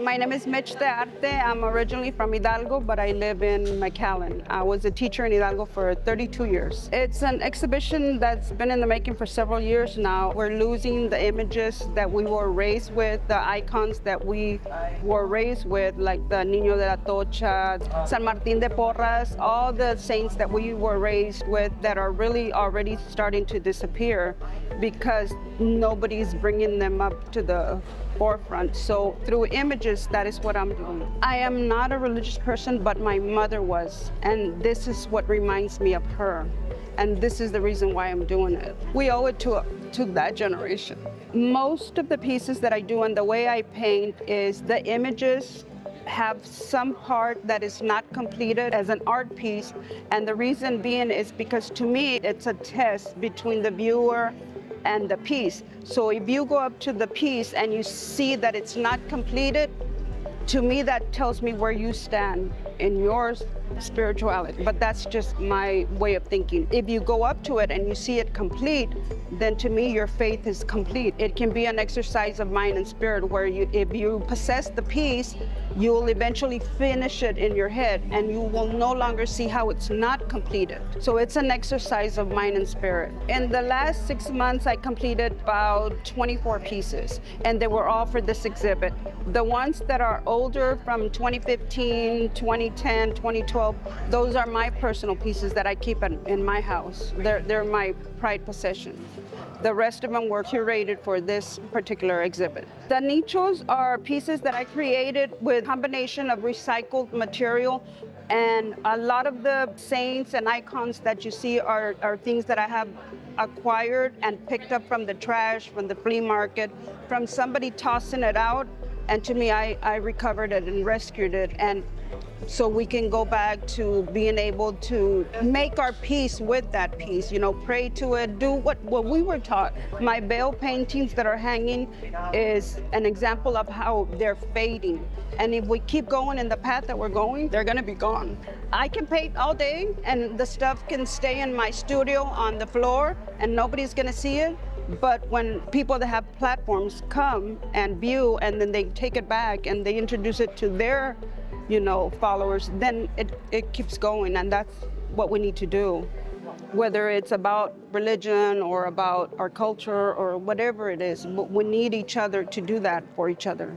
My name is Mitch D'Arte. I'm originally from Hidalgo, but I live in McAllen. I was a teacher in Hidalgo for 32 years. It's an exhibition that's been in the making for several years now. We're losing the images that we were raised with, the icons that we were raised with, like the Niño de la Tocha, San Martín de Porras, all the saints that we were raised with that are really already starting to disappear because nobody's bringing them up to the forefront. So through images, that is what I'm doing. I am not a religious person, but my mother was. And this is what reminds me of her. And this is the reason why I'm doing it. We owe it to that generation. Most of the pieces that I do and the way I paint is the images have some part that is not completed as an art piece. And the reason being is because to me, it's a test between the viewer and the piece. So if you go up to the piece and you see that it's not completed, to me that tells me where you stand in your spirituality. But that's just my way of thinking. If you go up to it and you see it complete, then to me your faith is complete. It can be an exercise of mind and spirit where if you possess the piece, you will eventually finish it in your head and you will no longer see how it's not completed. So it's an exercise of mind and spirit. In the last 6 months, I completed about 24 pieces, and they were all for this exhibit. The ones that are older from 2015, 2010, 2012, those are my personal pieces that I keep in my house. They're my pride possession. The rest of them were curated for this particular exhibit. The nichos are pieces that I created with a combination of recycled material, and a lot of the saints and icons that you see are things that I have acquired and picked up from the trash, from the flea market, from somebody tossing it out. And to me, I recovered it and rescued it. And so we can go back to being able to make our peace with that piece, pray to it, do what we were taught. My veil paintings that are hanging is an example of how they're fading. And if we keep going in the path that we're going, they're gonna be gone. I can paint all day and the stuff can stay in my studio on the floor and nobody's gonna see it. But when people that have platforms come and view and then they take it back and they introduce it to their followers, then it keeps going, and that's what we need to do. Whether it's about religion or about our culture or whatever it is, we need each other to do that for each other.